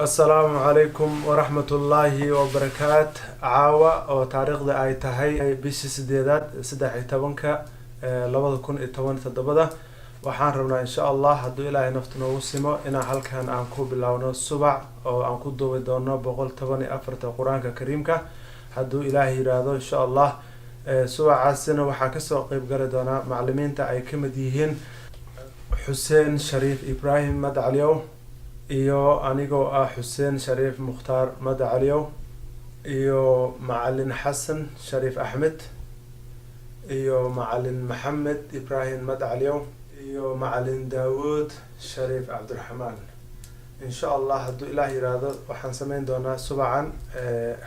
السلام عليكم ورحمة الله وبركاته عاوة وتاريخ ذا أي تهي بيش سديدات سدح تبنك لبض كون توان تدبضة وحان ربنا إن شاء الله هدو إلهي نفتنا وسمو إنا هالكان أنكو بلاونا السبع أو أنكو دو بدونا بقول تبني أفرت القرآن كريمك هدو إلهي رادو إن شاء الله سبع عاسنا وحاكسو قيب قردونا معلمين تا أي كمديهين حسين شريف إبراهيم مد عليو iyo anigoo ah Xuseen Shariif Mukhtaar Madacaliyow iyo macallin Xasan Shariif Axmed iyo macallin Maxamed Ibrahim Madacaliyow iyo macallin Daawud Shariif Cabdiraxmaan insha Allah hadduu Ilaahay yiraahdo waxaan sameyn doonaa subacan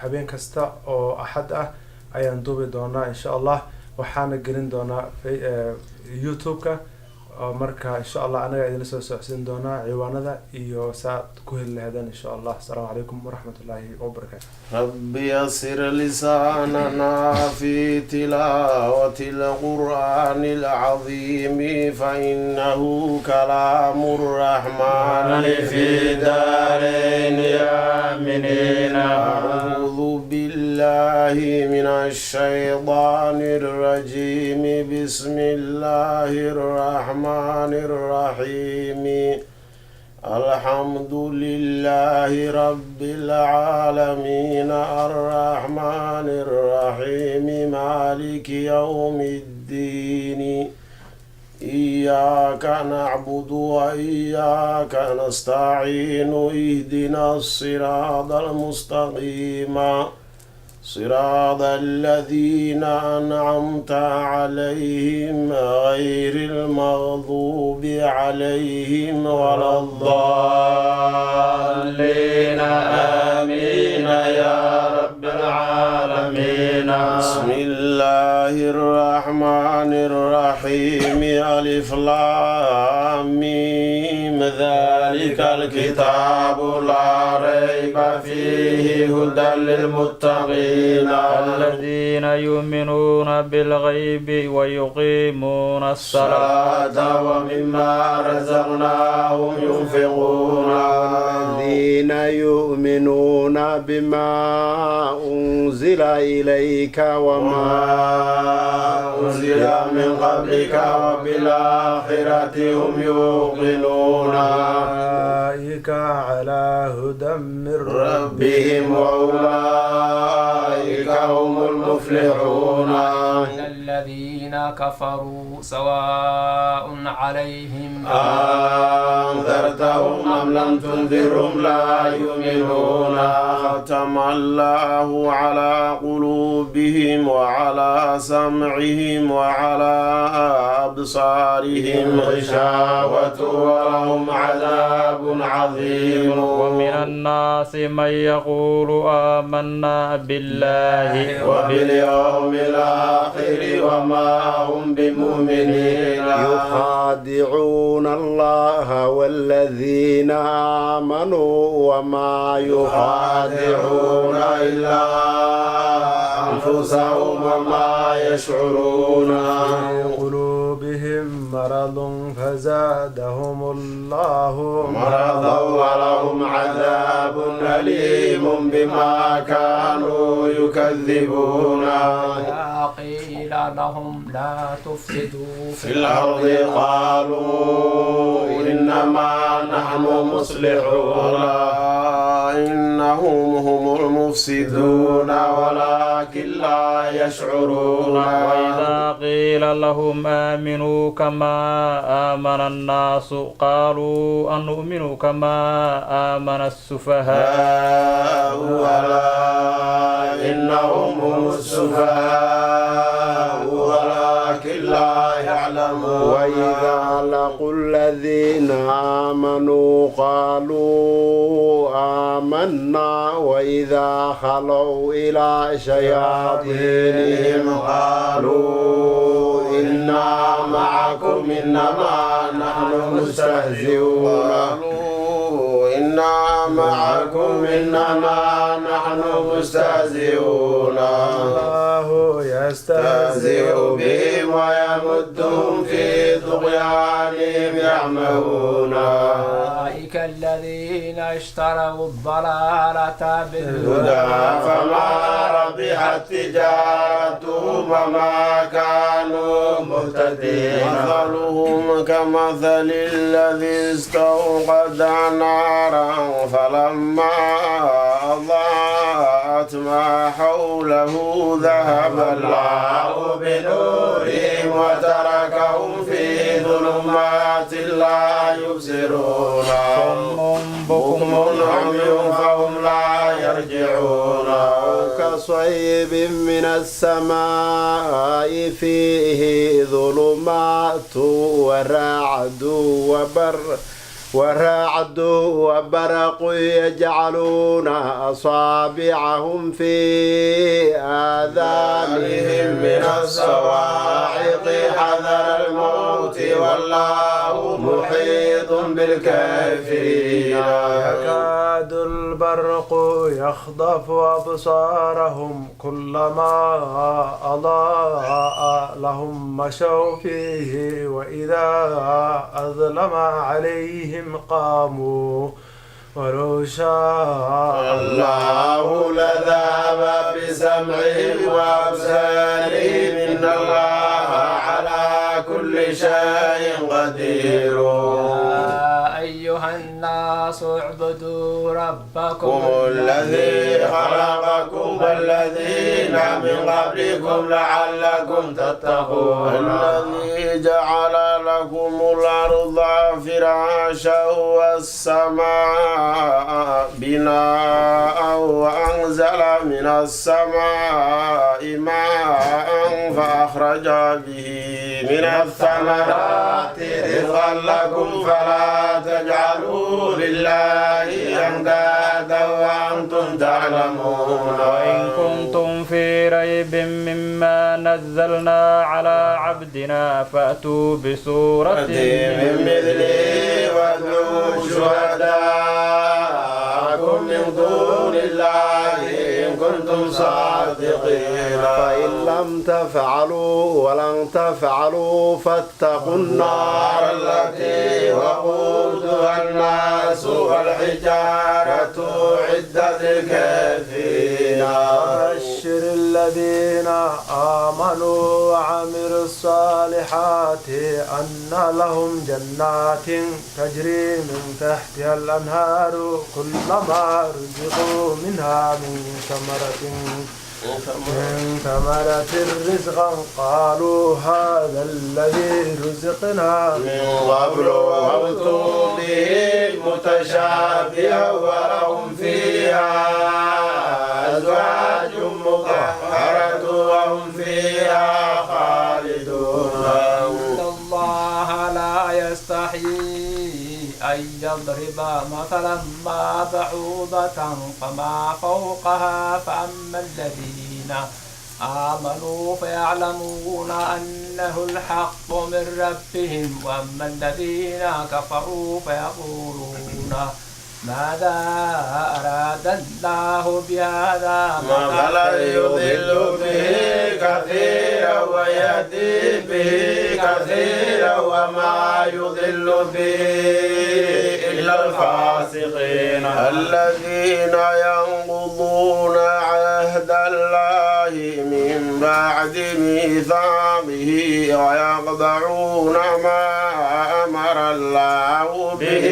habeen kasta oo axad ah ayaan duubi doonaa insha Allah waxaana gelin doonaa YouTube-ka marka insha Allah anaga idin soo socodsiin doona ciwaanada iyo saad ku heli lahaydaan insha Allah assalamu alaykum wa rahmatullahi wa barakatuh rabbi yasir lisanana fi tilawati al-Qur'ani al-azim fa innahu kalamur rahman fi darin aminina a'udhu billahi minash shaytanir rajim bismillahir rahmanir الرحيم الحمد لله رب العالمين الرحمن الرحيم مالك يوم الدين إياك نعبد وإياك نستعين اهدنا الصراط المستقيم صراط الذين أنعمت عليهم غير المغضوب عليهم ولا الضالين آمين يا رب العالمين بسم الله الرحمن الرحيم ألف لام ميم ذلك الكتاب لا ريب فيه هدى للمتقين الذين يؤمنون بالغيب ويقيمون الصلاة ومما رزقناهم ينفقون الذين يؤمنون بما أنزل إليك وما أنزل من قبلك وبالآخرة هم يوقنون أولئك على هدى من ربهم وأولئك هم المفلحون الذين كفروا سواء عليهم أنذرتهم أم لم تنذرهم لا يؤمنون ختم الله على قلوبهم وعلى سمعهم وعلى أبصارهم غشاوة ولهم عذاب عظيم ومن الناس من يقول آمنا بالله وباليوم الآخر وما هم بمؤمنين يخادعون الله والذين آمنوا وما يخادعون إلا أنفسهم وما يشعرون قلوبهم مرض فزادهم الله مرضا ولهم عذاب أليم بما كانوا يكذبون وإذا قيل لهم لا تفسدوا في الأرض قالوا إنما نحن مصلحون إنهم هم المفسدون ولكن لا يشعرون وإذا قيل لهم آمنوا كما آمن الناس قالوا أنؤمن كما آمن السفهاء إنهم هم السفهاء ولكن لا يعلمون وإذا لقوا الذين آمنوا قالوا آمنا وإذا خلوا إلى شياطينهم قالوا إنا معكم إنما نحن مستهزئون إنا معكم إنما نحن مستهزئون الله يستهزئ بهم ويمدهم في طغيانهم يعمهون أولئك الذين اشتروا الضلالة بالهدى فما ربحت تجارتهم وما كانوا مهتدين مثلهم كمثل الذي استوقد نارا فلما أضاءت ما حوله ذهب الله بنورهم وتركهم في ظلمات لا يبصرون بكم عمي فهم لا يرجعون كصيب من السماء فيه ظلمات ورعد وبرق يجعلون أصابعهم في آذانهم من الصواعق حذر الموت والله محيط بالكافرين يكاد البرق يخطف أبصارهم كلما أضاء لهم مشوا فيه وإذا أظلم عليهم قاموا ولو شاء الله لذهب بسمعهم وأبصارهم إن الله على كل شيء قدير يا أيها الناس اعبدوا ربكم الذي خلقكم والذين من قبلكم لعلكم تتقون الذي جعل لكم الأرض فراشا والسماء بناء وأنزل من السماء ماء فأخرج به من الثمرات رزقا لكم فلا تجعلوا لله أندادا وأنتم تعلمون وإن كنتم في ريب مما نزلنا على عبدنا فأتوا بسورة من مثله وادعوا شهداءكم من دون الله إن كنتم صادقين فإن لم تفعلوا ولن تفعلوا فاتقوا النار التي وقودها الناس والحجارة عدة الكافرين بشر الذين آمنوا وعملوا الصالحات أن لهم جنات تجري من تحتها الأنهار كلما رزقوا منها من ثمرة رزقا قالوا هذا الذي رزقنا من قبل وأتوا به متشابها ولهم فيها أزواج مطهرة وهم فيها خالدون إن الله لا يستحيي أن يضرب مثلا ما بعوضة فما فوقها فأما الذين آمنوا فيعلمون أنه الحق من ربهم وأما الذين كفروا فيقولون ماذا أراد الله بهذا مثلا يضل به كثيرا ويهدي به كثيرا وما يضل به إلا الفاسقين الذين ينقضون عهد الله من بعد ميثاقه ويقطعون ما أمر الله به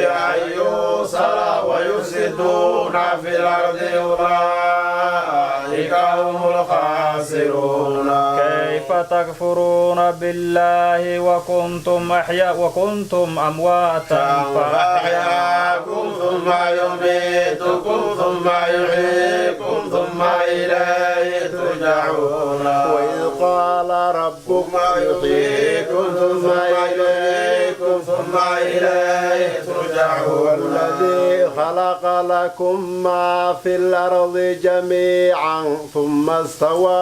أن يوصل ويفسدون في الأرض أولئك هم الخاسرون كيف تكفرون بالله وكنتم أمواتا فأحياكم ثم يميتكم ثم يحييكم ثم إليه ترجعون وإذ قال ربكم يحييكم ثم يميتكم ثم إليه ترجعون الذي خلق لكم ما في الأرض جميعا ثم استوى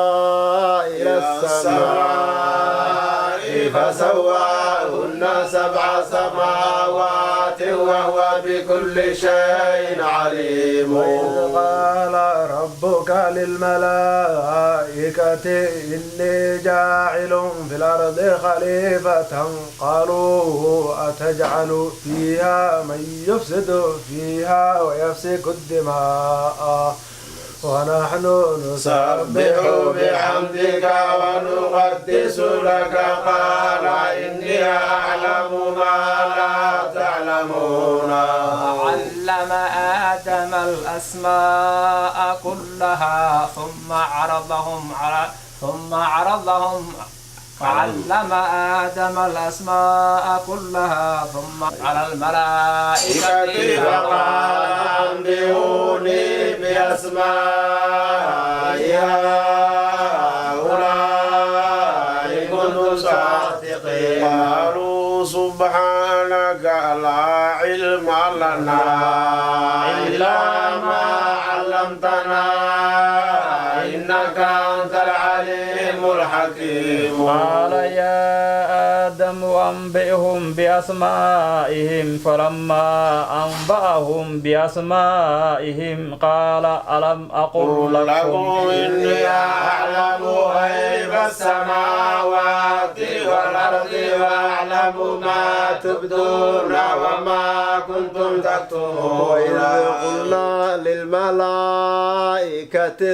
إلى السماء فسواهن 7 سماوات سماوات وهو بكل شيء عليم. وإذ قال ربك للملائكة إني جاعل في الأرض خليفة قالوا أتجعل فيها من يفسد فيها ويسفك الدماء ونحن نسبح بحمدك ونقدس لك قال إني أعلم ما لا تعلمون. علم آدم الأسماء كلها علم آدم الأسماء كلها ثم على الملائكة فقال أنبئوني بأسماء هؤلاء إن كنتم صادقين. قالوا سبحانك لا علم لنا إلا ما علمتنا إنك أنت العليم الحكيم. قال يا آدم أنبئهم بأسمائهم فلما أنبأهم بأسمائهم قال ألم أقل لكم إني أعلم غيب السماوات والأرض وأعلم ما تبدون وما كنتم تكتمون. وإذ قلنا للملائكة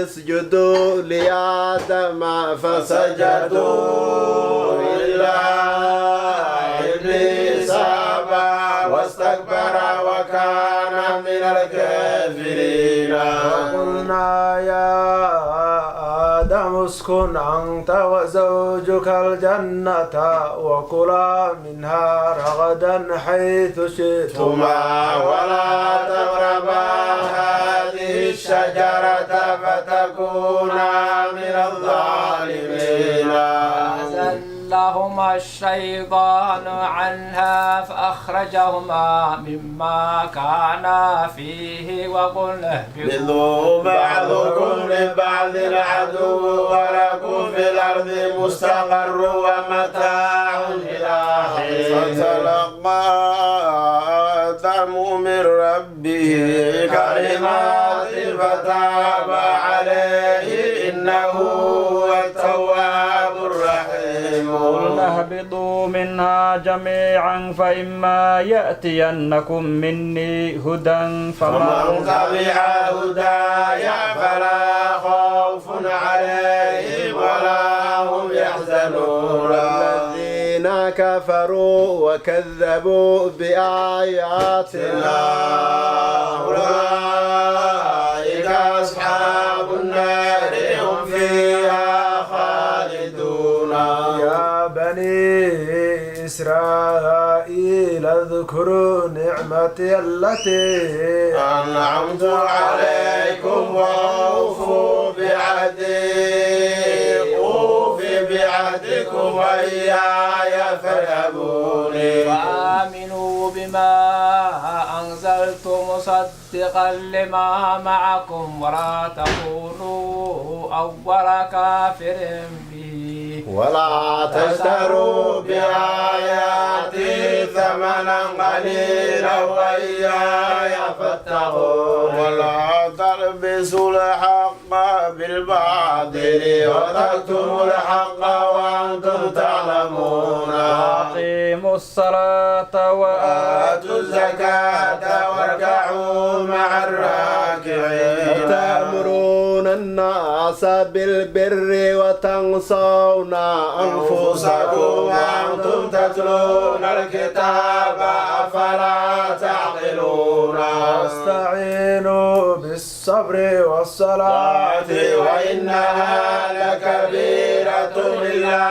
اسجدوا لآدم فسجدوا إلا إبليس أبى واستكبر وكان من الكافرين. وقلنا يا آدم اسكن أنت وزوجك الجنة وكلا منها رغدا حيث شئتما ولا تقربا هذه الشجرة فتكونا من الظالمين. فأزلهما الشيطان عنها فأخرجهما مما كانا فيه وقلنا اهبطوا بعضكم لبعض عدو ولكم في الأرض مستقر ومتاع إلى حين. فتلقى آدم من ربه كلمات فتاب عليه إنه هو التواب الرحيم. قلنا اهبطوا منها جميعا فإما يأتينكم مني هدى فمن تبع هداي فلا خوف عليهم ولا هم يحزنون. الذين كفروا وكذبوا بآياتنا أولئك أصحاب النار هم فيها خالدون. يا بني إسرائيل اذكروا نعمتي التي أنعمت عليكم وأوفوا بعهدي أوف بعهدكم وإياي فارهبوني. وآمنوا بما أنزلت مصدقا لما معكم ولا تكونوا أول كافر به ولا تشتروا بآياتي ثمنا قليلا وإياي فاتقون. ولا تلبسوا الحق بالباطل وتكتموا الحق وأنتم تعلمون. أقيموا الصلاة وآتوا الزكاة واركعوا مع الراكعين. تأمرون الناس بالبر وتنسون أنفسكم وأنتم تتلون الكتاب أفلا تعقلون. واستعينوا بالصبر والصلاة وإنها لكبيرة إلا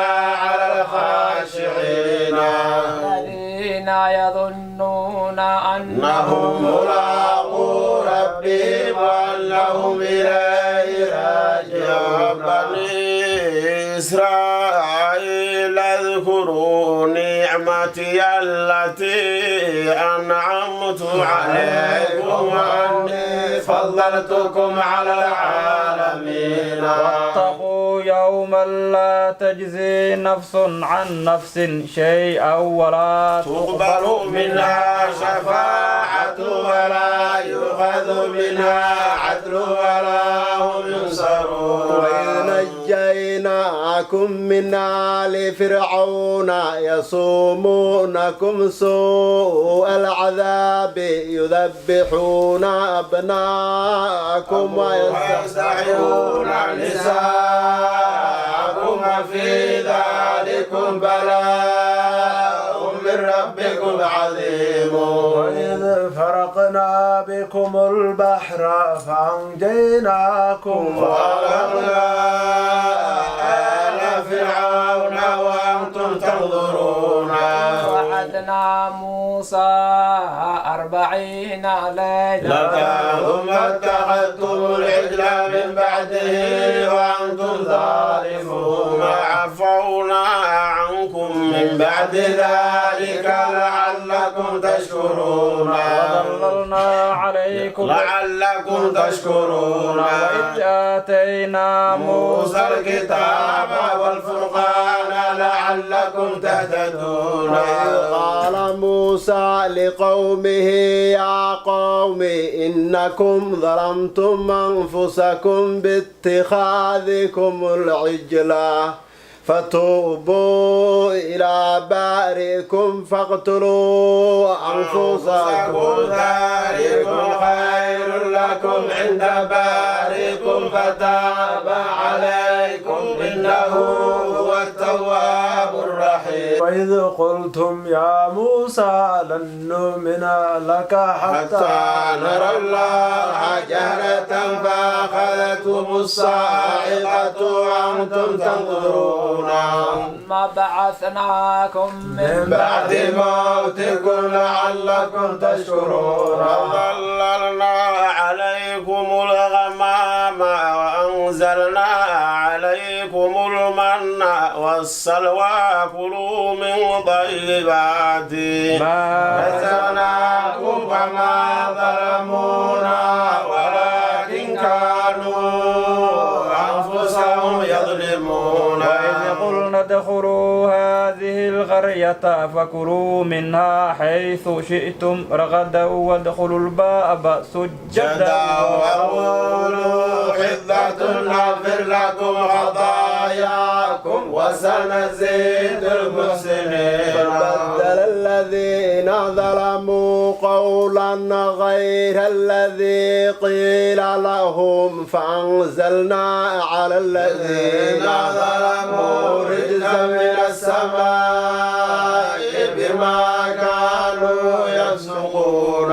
على الخاشعين. الذين يظنون أنهم ملاقو ربهم وأنهم إليه راجعون. بني إسرائيل اذكروا نعمتي التي أنعمت عليكم وأني فضلتكم على العالمين. واتقوا يوما يوما لا تجزي نفس عن نفس شيئا ولا تقبل منها شفاعة ولا يؤخذ منها عدل ولا هم ينصرون وإذ نجيناكم من آل فرعون يصومونكم سوء العذاب يذبحون أبناءكم ويستحيون نساءكم في ذلكم بلاء من ربكم عظيم وإذ فرقنا بكم البحر فأنجيناكم وأغرقنا آل فرعون وأنتم تنظرون وعدنا موسى 40 ليلة ثم اتخذتم العجل من بعده وأنتم ظالمون عفونا عنكم من بعد ذلك لعلكم تشكرون لعلكم تشكرون وإذ آتينا موسى الكتاب والفرقان لعلكم تهتدون قال موسى لقومه يا قوم إنكم ظلمتم أنفسكم باتخاذكم العجلة فتوبوا إلى بارئكم فاقتلوا أنفسكم ذلكم خير لكم عند بارئكم فتاب عليكم إنه هو التواب الرحيم وإذ قلتم يا موسى لن نؤمن لك حتى نرى الله جهرة فأخذتكم الصاعقة وأنتم تنظرون ثم بعثناكم من بعد موتكم لعلكم تشكرون وظللنا عليكم الغمام وأنزلنا عليكم المن والسلوى كلوا من طيبات ما رزقناكم وما ظلمونا ولكن كانوا أنفسهم يظلمون وإذ قلنا ادخلوا هذه القرية فكلوا منها حيث شئتم رغدا وادخلوا الباب سجدا وقولوا حطة نغفر لكم خطاياكم وسنزيد المحسنين فبدل الذين ظلموا قولا غير الذي قيل لهم فأنزلنا على الذين ظلموا رجزا من السماء بما كانوا يفسقون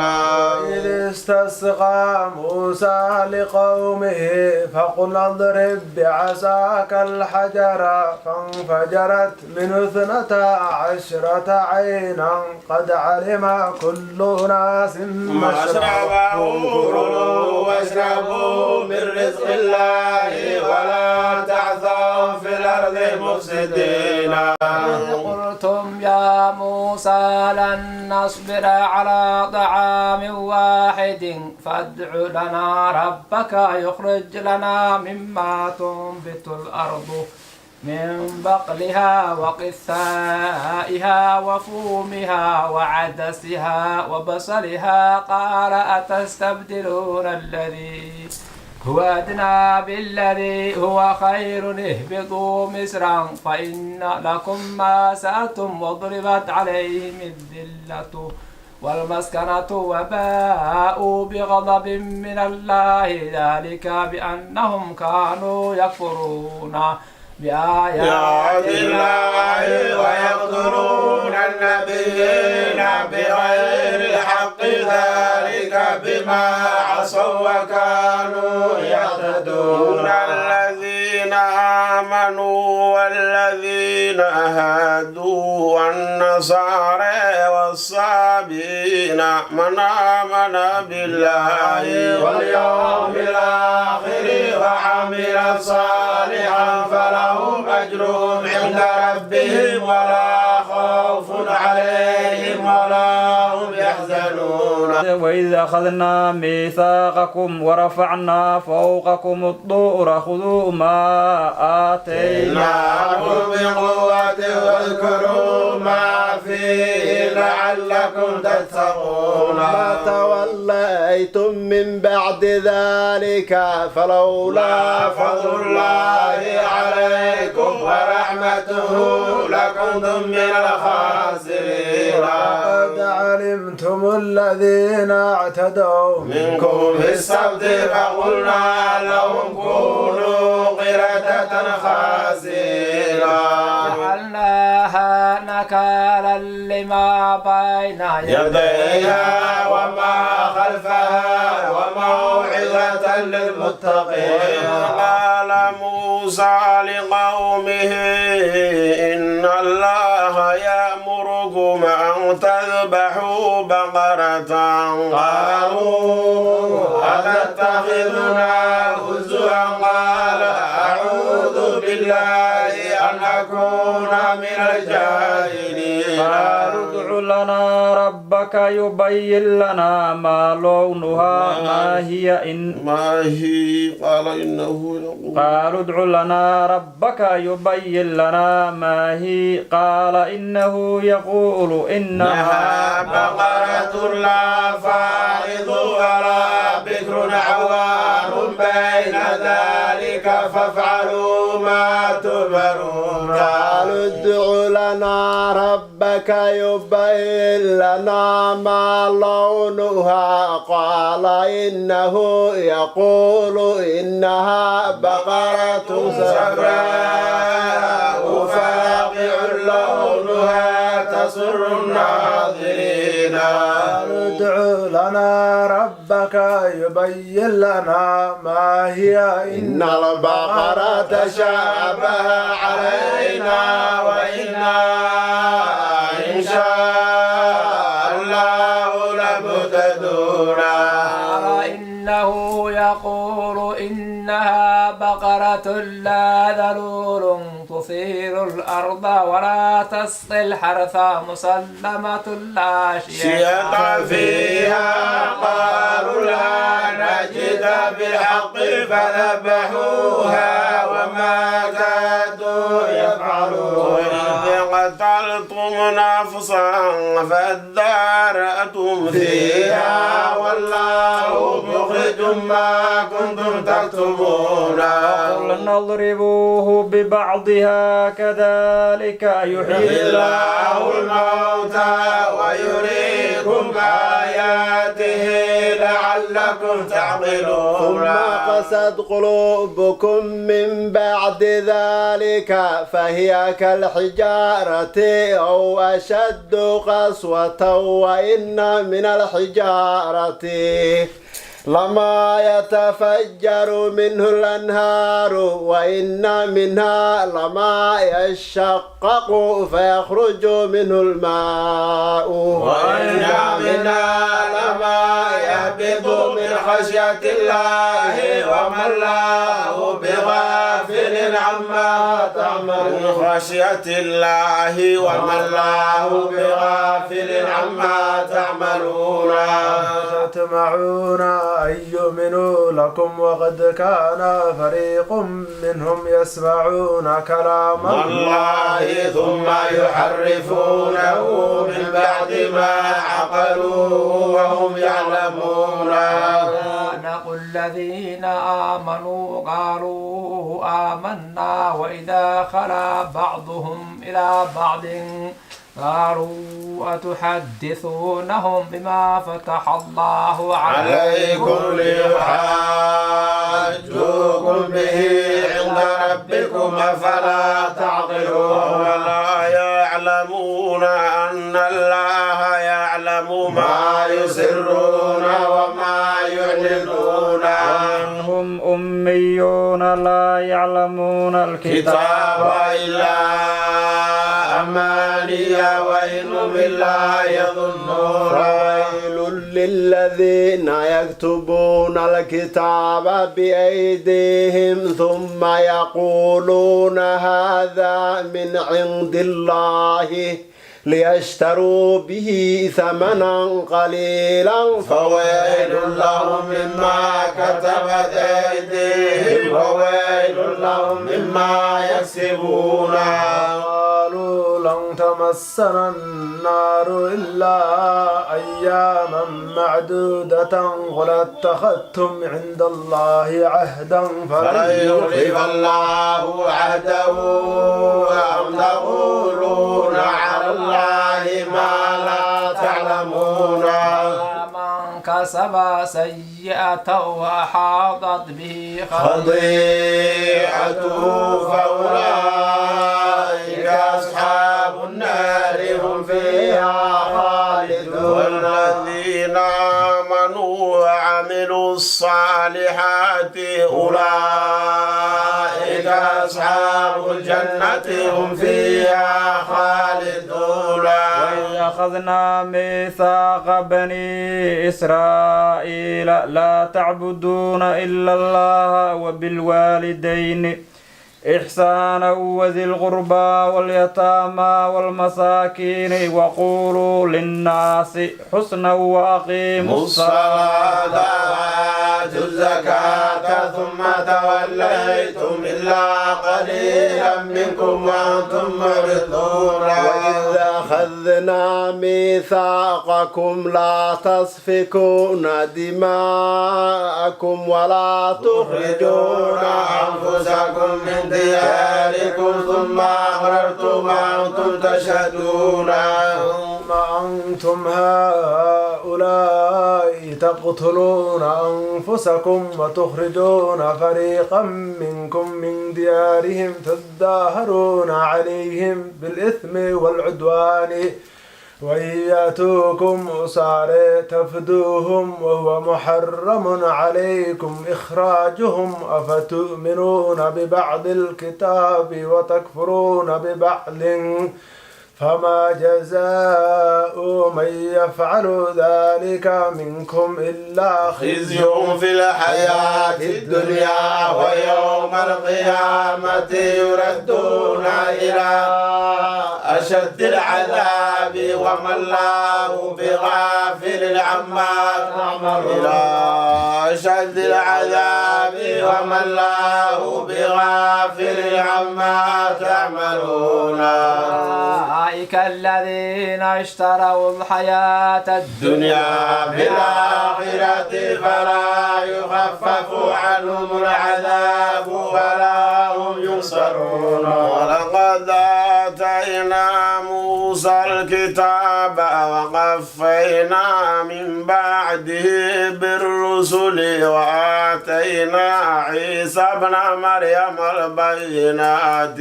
إذ استسقى موسى لقومه فقل اضرب بعصاك الحجر فانفجرت منه 12 عينا قد علم كل ناس مشربهم كلوا واشربوا من رزق الله ولا تعثوا في الأرض مفسدين قلتم يا موسى لن نصبر على طعام واحد فادع لنا ربك يخرج لنا مما تنبت الأرض من بقلها وقثائها وفومها وعدسها وبصلها قال أتستبدلون الذي هو أدنى بالذي هو خير اهبطوا مصرا فإن لكم ما سألتم وضربت عليهم الذلة والمسكنة وباءوا بغضب من الله ذلك بأنهم كانوا يكفرون بآيات الله ويقتلون النبيين بغير الحق ذلك بما عصوا وكانوا يعتدون الذين آمنوا والذين هادوا والنصارى والصابين من آمن بالله واليوم الآخر وعمل صالحا فلهم أجرهم عند ربهم ولا خوف عليهم ولا هم يحزنون وإذ أخذنا ميثاقكم ورفعنا فوقكم الطور خذوا ما آتيناكم بقوة واذكروا ما فيه لعلكم تتقون ما توليتم من بعد ذلك فلولا فضل الله عليكم ورحمته لكنتم من الخاسرين قد علمتم الذين اعتدوا منكم في السبت فقلنا لهم كونوا قردة خاسرة جعلناها نكالا لما بين يديها وما خلفها وموعظة للمتقين قال موسى لقومه إن الله يأمركم أن تذبحوا بقرة قالوا أتتخذنا هزوا قال أعوذ بالله أن أكون من الجاهلين قالوا ادع لنا ربك يبين لنا ما لونها ما هي قال إنه يقول قالوا ادع لنا ربك يبين لنا ما هي قال إنه يقول إنها بقرة لا فارض ولا بكر عوان بين ذلك فافعلوا ما تؤمرون قالوا ادع لنا ربك يبين لنا ما لونها قال إنه يقول إنها بقرة صفراء فاقع لونها تسر الناظرين ادع لنا ربك يبين لنا ما هي إن البقرة تشابه علينا وإنا إن شاء الله لمهتدون إنه يقول إنها بقرة لا ذلول تثير الأرض ولا تسقي الحرث مسلمة لا شيئا فيها قالوا لا نجد بالحق فذبحوها وما كادوا يفعلون إذ قتلتم نفسا فادارأتم فيها والله مخرج ما كنتم تكتمون قلنا اضربوه ببعضها كذلك يحيي الله الموتى ويريكم آياته لعلكم تعقلون ثم قست قلوبكم من بعد ذلك فهي كالحجارة أو أشد قسوة وإن من الحجارة لما يتفجر منه الأنهار وإن منها لما يشقق فيخرج منه الماء وإن منها لما يهبط من خشية الله وما الله بغافل عما تعملون من خشية الله وما الله بغافل عما تعملون تطمعون أن يؤمنوا لكم وقد كان فريق منهم يسمعون كلام الله ثم يحرفونه من بعد ما عقلوه وهم يعلمون نقول الذين آمنوا قالوا آمنا وإذا خلا بعضهم إلى بعض قالوا أتحدثونهم بما فتح الله عليكم ليحاجوكم به عند ربكم فلا تعقلون ولا يعلمون أن الله يعلم ما يسرون وما يعلنون هم أميون لا يعلمون الكتاب إلا أماني وإنهم لا يظنون ويل للذين يكتبون الكتاب بأيديهم ثم يقولون هذا من عند الله ليشتروا به ثمنا قليلا فويل لهم مما كتبت أيديهم وويل لهم مما يكسبون قالوا لن تمسنا النار إلا أياما معدودة قل اتخذتم عند الله عهدا فلن يخلف الله عهده أم تقولون على الله ما لا تعلمون من كسب سيئة وأحاطت به خطيئته فأولئك أصحاب النار هم فيها خالدون والذين آمنوا وعملوا الصالحات أولئك أصحاب الجنة هم فيها خالدون وإذ أخذنا ميثاق بني إسرائيل لا تعبدون إلا الله وبالوالدين إحسانا وذي القربى واليتامى والمساكين وقولوا للناس حسنا وأقيموا الصلاة وآتوا الزكاة ثم توليتم إلا قليلا منكم وأنتم معرضون وإذ أخذنا ميثاقكم لا تسفكون دماءكم ولا تخرجون أنفسكم من دياركم ثم أقررتم وأنتم تشهدون أنتم هؤلاء تقتلون أنفسكم وتخرجون فريقا منكم من ديارهم تظاهرون عليهم بالإثم والعدوان وإن يأتوكم أسارى تفدوهم وهو محرم عليكم إخراجهم أفتؤمنون ببعض الكتاب وتكفرون ببعض فما جزاء من يفعل ذلك منكم إلا خزي في الحياة الدنيا ويوم القيامة يردون إلى أشد العذاب وما الله بغافل عما تعملون إلى أشد العذاب وما الله بغافل عما تعملون أولئك الذين اشتروا الحياة الدنيا بالآخرة فلا يخفف عنهم العذاب ولا هم ينصرون ولقد آتينا موسى الكتاب وقفينا من بعده بالرسل وآتينا عيسى ابن مريم البينات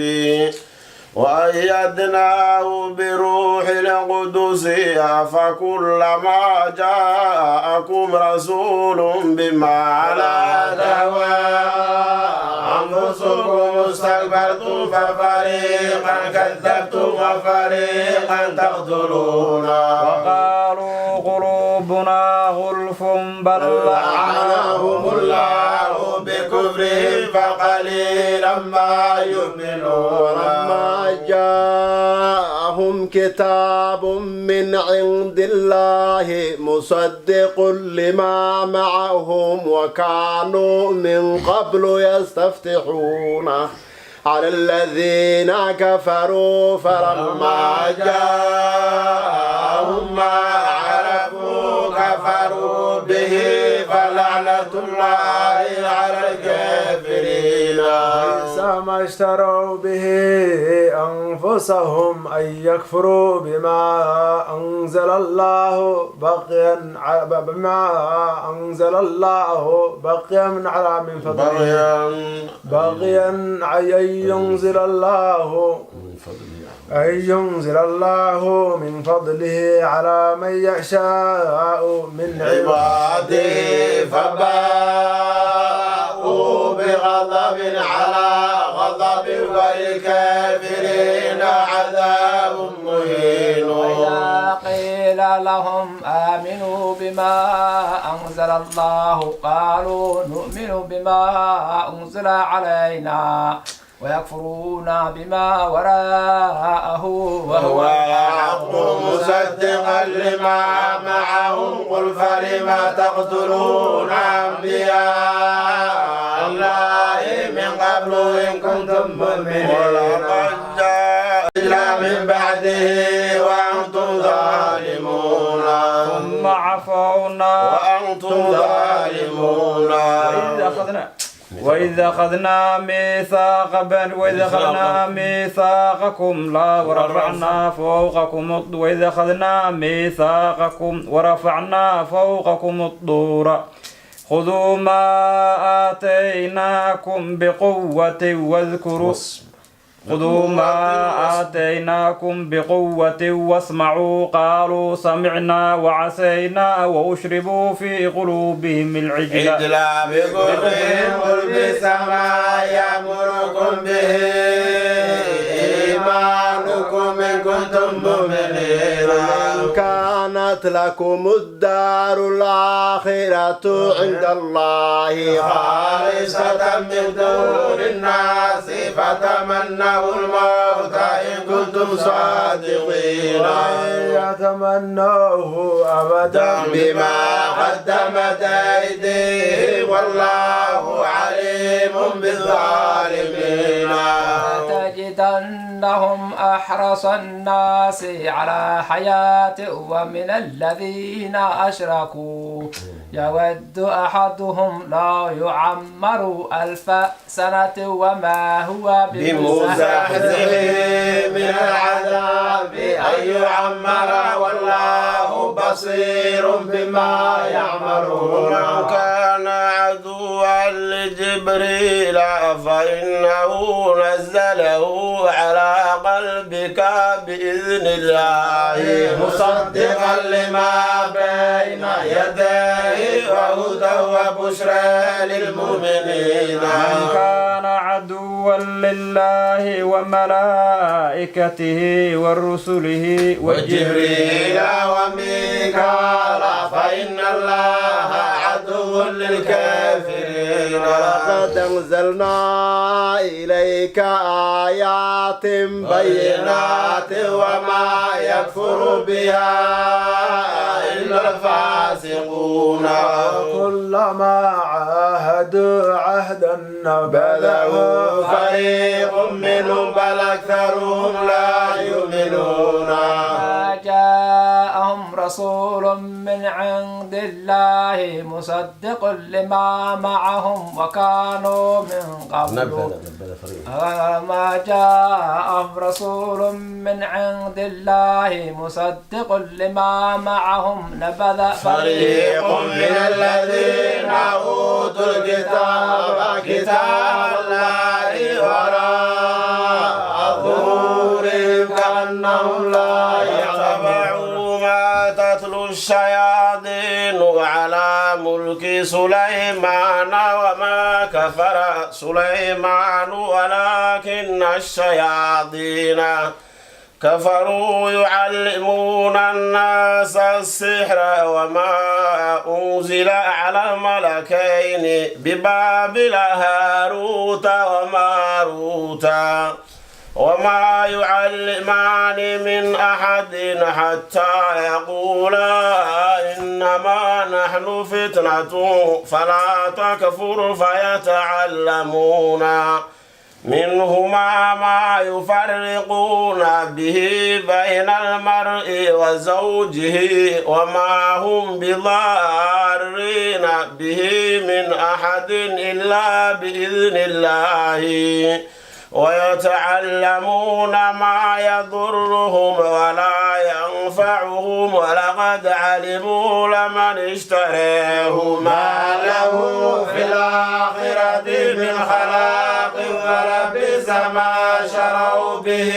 وأيدناه بروح القدس أفكلما جاءكم رسول بما لا تهوى أنفسكم استكبرتم ففريقا كذبتم وفريقا تقتلون وقالوا قلوبنا غلف بل لعنهم الله بكفرهم فقليلا ما يؤمنون لما جاءهم كتاب من عند الله مصدق لما معهم وكانوا من قبل يستفتحون على الذين كفروا فلما جاءهم ما عرفوا كفروا به فلعنة الله على الكافرين ما اشتروا به أنفسهم أن يكفروا بما أنزل الله بغيا على من فضله بغيا أن ينزل الله من فضله على من يشاء من عباده فباءوا بغضب على غضب وللكافرين عذاب مهين وإذا قيل لهم آمنوا بما أنزل الله قالوا نؤمن بما أنزل علينا ويكفرون بما وراءه وهو الحق مصدقا لما معهم قل فلم تقتلون أنبياء الله من قبل إن كنتم مؤمنين ولقد جاء من بعده وأنتم ظالمون ثم عفونا وأنتم ظالمون وإذا أخذنا ميثاقكم لا ورفعنا فوقكم وإذا أخذنا ميثاقكم ورفعنا فوقكم الطور خذوا ما آتيناكم بقوة واذكروا خذوا ما آتيناكم بقوة واسمعوا قالوا سمعنا وعسينا وأشربوا في قلوبهم العجل إدلا بقربهم قل بسما يأمركم به إيمانكم إن كنتم مؤمنين كانت لكم الدار الآخرة عند الله خالصة من دون الناس فتمنوا الموت إن كنتم صادقين يتمنوه أبدا بما قدمت أيديهم والله عليم بالظالمين تجدنهم أحرص الناس على حياة ومن الذين أشركوا يود أحدهم لا يعمر 1000 سنة وما هو بمزحزحه من العذاب أن يعمر والله بصير بما يعملون كان عدوا لجبريل فإنه نزله على قلبك بإذن الله مصدقا لما بين يديه وهدى وبشرى للمؤمنين من كان عدوا لله وملائكته ورسله وجبريل وميكال فإن الله عدو للكافرين ولقد أنزلنا إليك آيات بينات وما يكفر بها إلا الفاسقون كلما عاهدوا عهدا بلغوا فريق منهم بل أكثرهم لا يؤمنون جاءهم رسول من عند الله مصدق لما معهم وكانوا من قبل ما جاءهم رسول من عند الله مصدق لما معهم نبذ فريق من الذين أوتوا الكتاب كتاب الله وراء ظهورهم كأنهم لا يتبعون ما تتلو الشياطين على ملك سليمان وما كفر سليمان ولكن الشياطين كفروا يعلمون الناس السحر وما أنزل على الملكين ببابل هاروت وماروت وما يعلمان من أحد حتى يقولا إنما نحن فتنة فلا تكفر فيتعلمون منهما ما يفرقون به بين المرء وزوجه وما هم بضارين به من أحد إلا بإذن الله ويتعلمون ما يضرهم ولا ينفعهم ولقد علموا لمن اشتريه ما له في الآخرة من خلاق ولبئس ما شروا به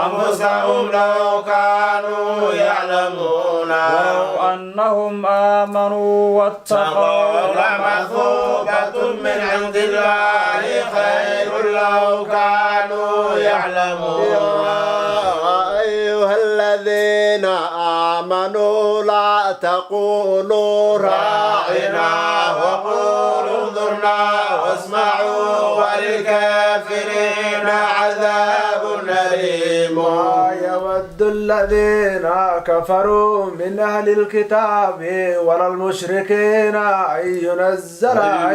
أنفسهم لو كانوا يعلمون لو أنهم آمنوا واتقوا لمثوبة من عند الله خير لو كانوا يعلمون أيها الذين آمنوا لا تقولوا راعنا وقولوا انظرنا واسمعوا وللكافرين عذاب أليم يود الذين كفروا من أهل الكتاب ولا المشركين أن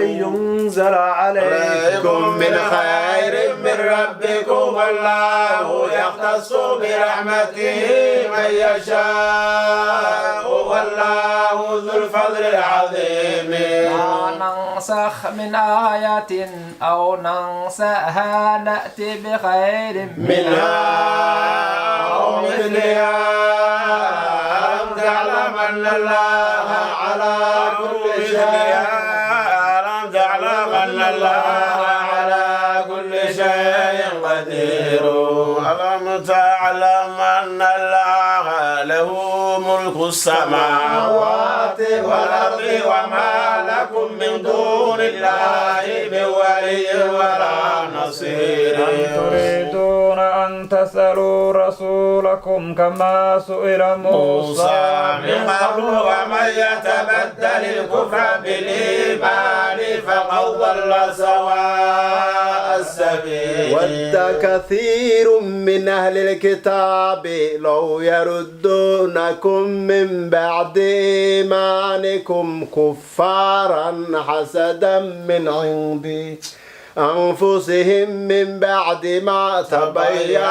ينزل عليكم من خير من ربكم والله يختص برحمته من يشاء والله ذو الفضل العظيم لا ننسخ من آية أو ننسها نأتي بخير منها أو مثلها ألم تعلم أن الله على كل شيء قدير ألم تعلم أن الله له ملك السماوات والأرض وما لكم من دون الله من ولي ولا نصير تريدون أن تسألوا رسولكم كما سئل موسى من قبل ومن يتبدل الكفر بالإيمان فقد ضل سواء السبيل ود كثير من أهل الكتاب لو يردونكم من بعد إيمانكم كفارا حسدا من عند أنفسهم من بعد ما تبين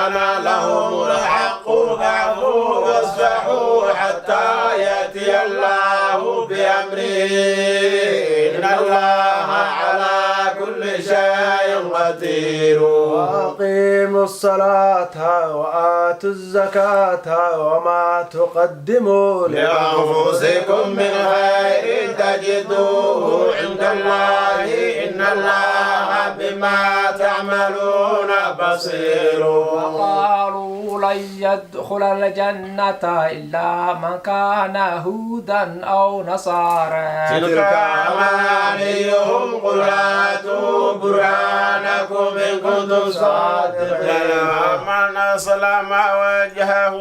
لهم الحق فاعفوا واصفحوا حتى يأتي الله بأمره إن الله على كل شيء قدير وأقيموا الصلاة وآتوا الزكاة وما تقدموا لأنفسكم من خير تجدوه عند الله إن الله بما تعملون بصير وقالوا لن يدخل الجنة إلا من كان هودا أو نصارى تلك أمانيهم قل هاتوا برهانكم إن كنتم صادقين من أسلم وجهه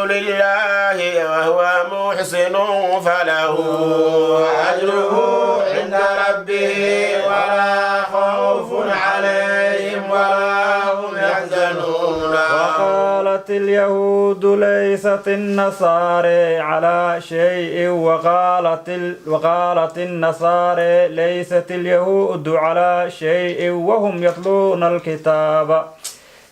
لله وهو محسن فله أجره عند ربه ولا خوف عليهم ولا هم يحزنون وقالت اليهود ليست النصارى على شيء وقالت النصارى ليست اليهود على شيء وهم يتلون الكتاب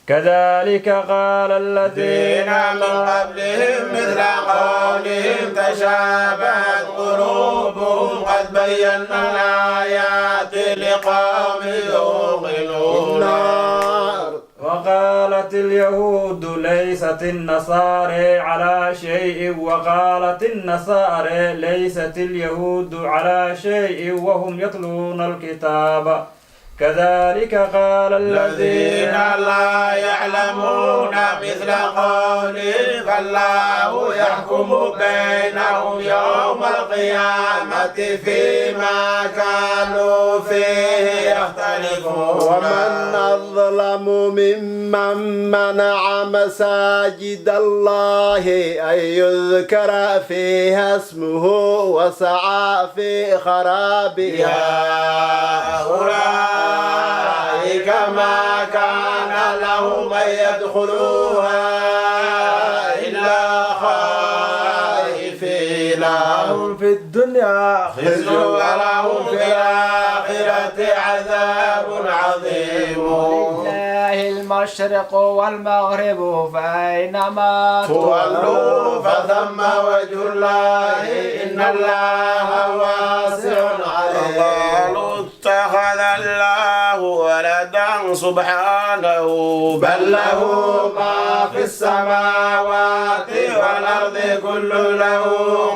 كذلك قال الذين من قبلهم مثل قولهم تشابهت قلوبهم قد بينا الآيات لقوم يوقنون وقالت اليهود ليست النصارى على شيء وقالت النصارى ليست اليهود على شيء وهم يتلون الكتاب كذلك قال الذين لا يعلمون مثل قولهم فالله يحكم بينهم يوم القيامة فيما كانوا فيه يختلفون ومن أظلم ممن منع مساجد الله أن يذكر فيها اسمه وسعى في خرابها أولئك ما كان لهم أن يدخلوها إلا خائفين لهم في الدنيا خزي ولهم في الآخرة عذاب عظيم لله المشرق والمغرب فأينما تولوا فثم وجه الله إن الله واسع عليم قالوا اتخذ الله ولدا سبحانه بل له ما في السماوات والأرض كل له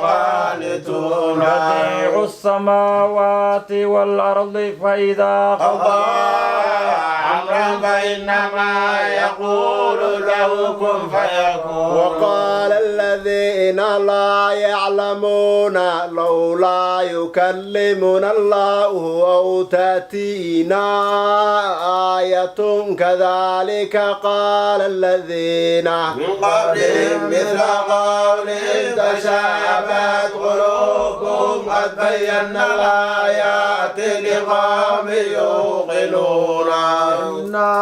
قانتون بديع السماوات والأرض فإذا قضى أمرا فإنما يقول له كن فيكون. وقال الذين لا يعلمون لولا يكلمنا الله أو تأتينا آية كذلك قال الذين من قبلهم مثل قولهم تشابهت قلوبهم قد بينا الآيات لقوم يوقنون. إنا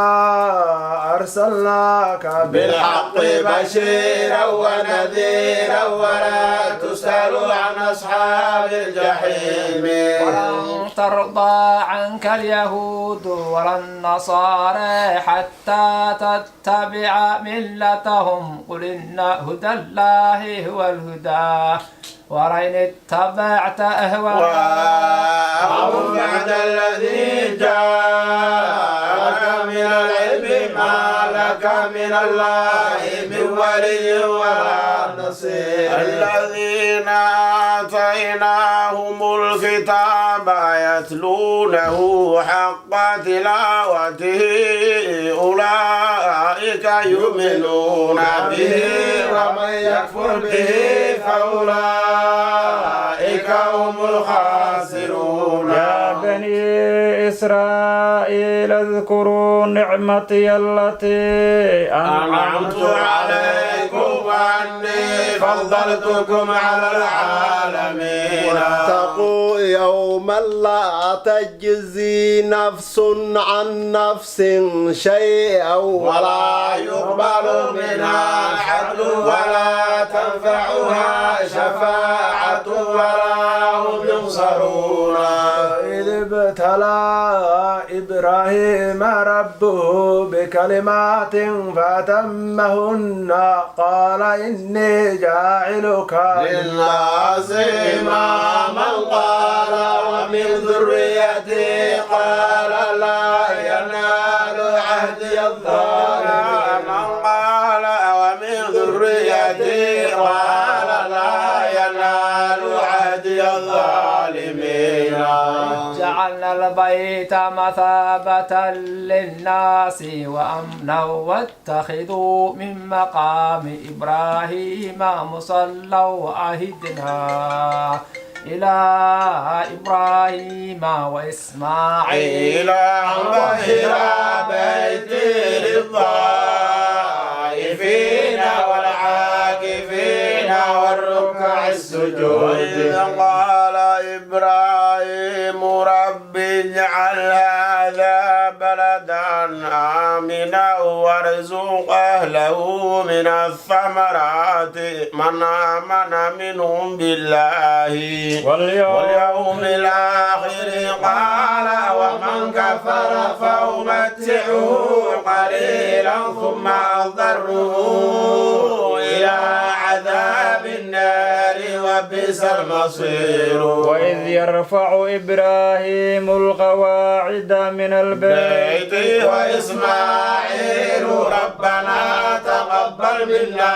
أرسلناك بالحق بشيرا ونذيرا ولا تسأل عن أصحاب الجحيم. ولن ترضى عنك اليهود ولا النصارى حتى تتبع ملتهم قل إن هدى الله هو الهدى ولئن اتبعت أهواءهم بعد الذي جاءك من العلم ما لك من الله من ولي ولا نصير. الذين آتيناهم الكتاب يتلونه حق تلاوته أولئك يؤمنون به ومن يكفر به فأولئك هم الخاسرون. يا بني إسرائيل اذكروا نعمتي التي أنعمت عليكم وأني فضلتكم على العالمين. واتقوا يوما لا تجزي نفس عن نفس شيئا ولا يقبل منها عدل ولا تنفعها شفاعة ولا هم ينصرون. إذ ابتلى إبراهيم ربه بكلمات فأتمهن قال إني جاعلك للناس إماما قال ومن ذريتي قال لا ينال عهدي الظالمين. قال ومن ذريتي قال لا ينال عهدي الظالمين. جعلنا البيت مثابة للناس وأمنا واتخذوا من مقام إبراهيم مصلى وعهدنا إلى إبراهيم وإسماعيل أن طهر بيتي للطائفين والعاكفين والركع السجود. قال إبراهيم رب اجعل هذا بلدا آمنا وارزق أهله من الثمرات من آمن منهم بالله واليوم الآخر. قال ومن كفر فأمتعه قليلا ثم أضطره إلى عذاب النار وبئس المصير. وإذ يرفع إبراهيم القواعد من البيت وإسماعيل ربنا تقبل منا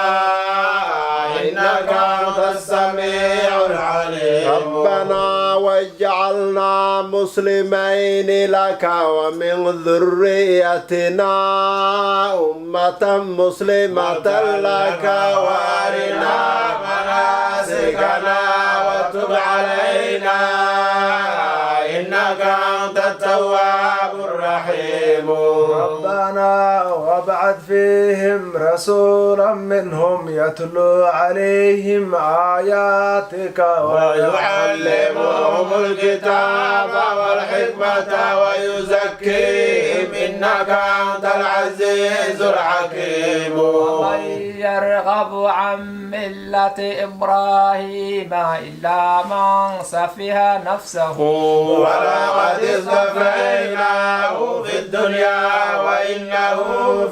إنك أنت السميع العليم. ربنا واجعلنا مسلمين لك ومن ذريتنا أمة مسلمة لك وأرنا مناسكنا وتب علينا إنك أنت التواب الرحيم. ربنا وابعث فيهم رسولا منهم يتلو عليهم آياتك ويعلمهم الكتاب والحكمة ويزكيهم إنك أنت العزيز الحكيم. ومن يرغب عن ملة إبراهيم إلا من سفه نفسه ولقد اصطفيناه في الدنيا وإنه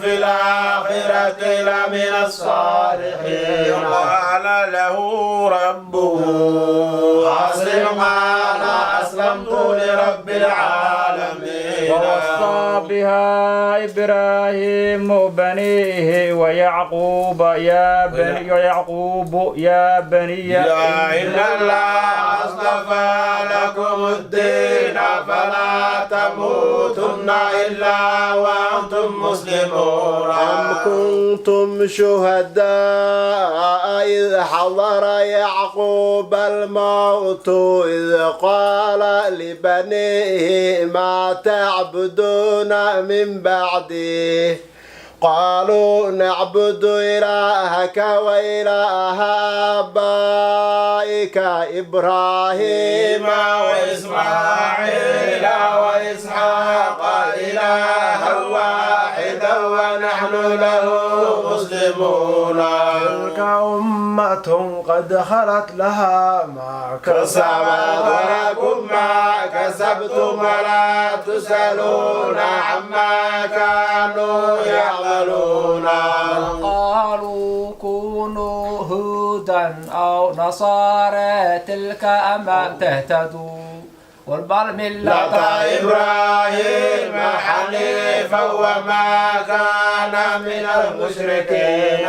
في الآخرة لمن الصالحين. قال له ربه أسلم قال أسلمت لرب العالمين. ووصى بها إبراهيم بنيه ويعقوب يا بني إن الله اصطفى لكم الدين فلا تموتن إلا وأنتم مسلمون أم كنتم شهداء إذ حضر يعقوب الموت إذ قال لبنيه ما تعبدون من بعده قالوا نعبد إلهك وإله آبائك إبراهيم وإسماعيل وإسحاق إلها واحدا ونحن له مسلمون تلك أمة قد خلت لها ما كسبت ولكم ما كسبتم ولا تسألون عما كانوا يعملون قالوا كونوا هودا أو نصارى تلك أمام تهتدوا والبر ملة إبراهيم حنيفا وما كان من المشركين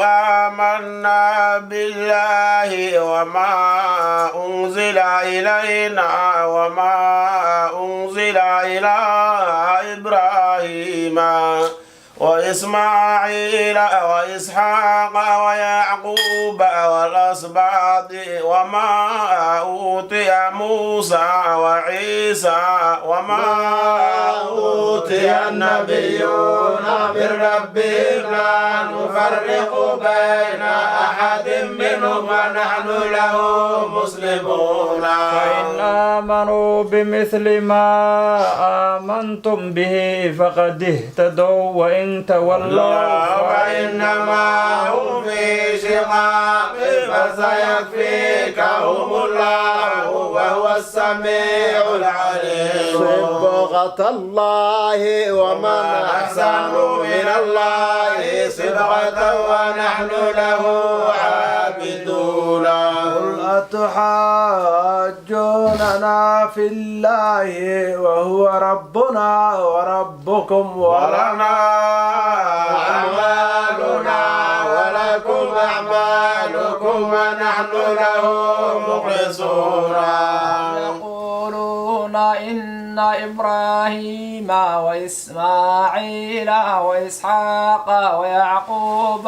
آمنا بالله وما أنزل إلينا وما أنزل إلى إبراهيم وإسماعيل وإسحاق ويعقوب والأسباط وما أوتي موسى وعيسى وما أوتي النبيون من ربهم لا نفرق بين أحد منهم ونحن له مسلمون فإن آمنوا بمثل ما آمنتم به فقد اهتدوا وإن تولوا فإنما هم في شقاق فسيكفيكهم الله وهو السميع العليم صبغة الله ومن أحسن من الله صبغة ونحن له عابدون قل أتحاجوننا في الله وهو ربنا وربكم ولنا أعمالنا ولكم أعمالكم ونحن له مخلصون يقولون إن إبراهيم وإسماعيل وإسحاق ويعقوب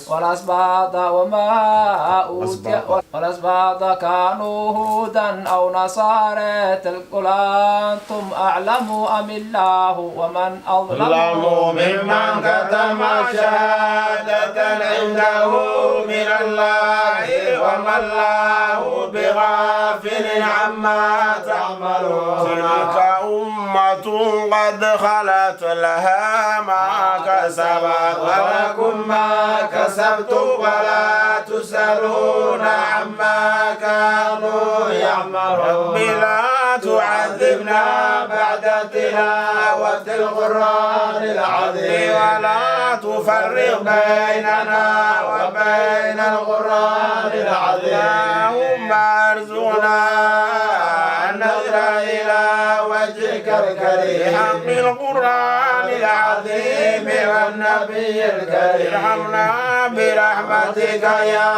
والأسباط وما أوتي والأسباط كانوا هودا أو نصارى قل أنتم أعلم أم الله ومن أظلم ممن كتم شهادة عنده من الله وما الله بغافل عما تعملون تلك أمة قد خلت لها ما كسبت ولكم ما كسبتم ولا تسألون عما كانوا يعملون لا تعذبنا بعد تلاوة القرآن العظيم ولا تفرق بيننا وبين القرآن العظيم اللهم ارزقنا أن نظر إلى وجهك الكريم بحق القرآن العظيم والنبي الكريم ارحمنا برحمتك يا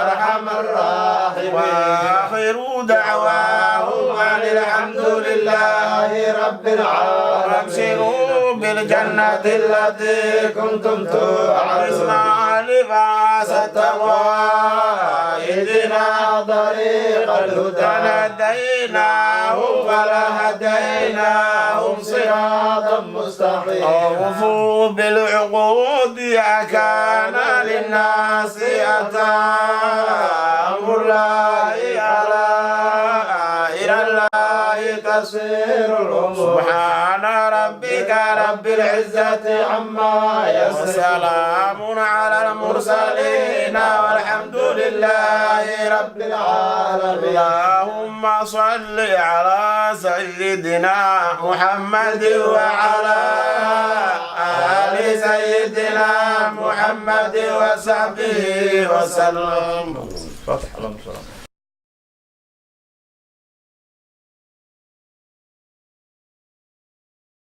أرحم الراحمين وآخر دعواهم أن الحمد لله رب العالمين أبشروا بالجنة التي كنتم توعدون لباس التقوى اهدنا طريق الهدى لهديناهم ولهديناهم صراطا مستقيما أوفوا بالعقود يا كان للناس أتى أمر الله إلى الله تسير الأمور سبحان ربك رب العزة عما يصفون وسلام على المرسلين والحمد لله رب العالمين اللهم صل على سيدنا محمد وعلى آل سيدنا محمد وصحبه وسلم.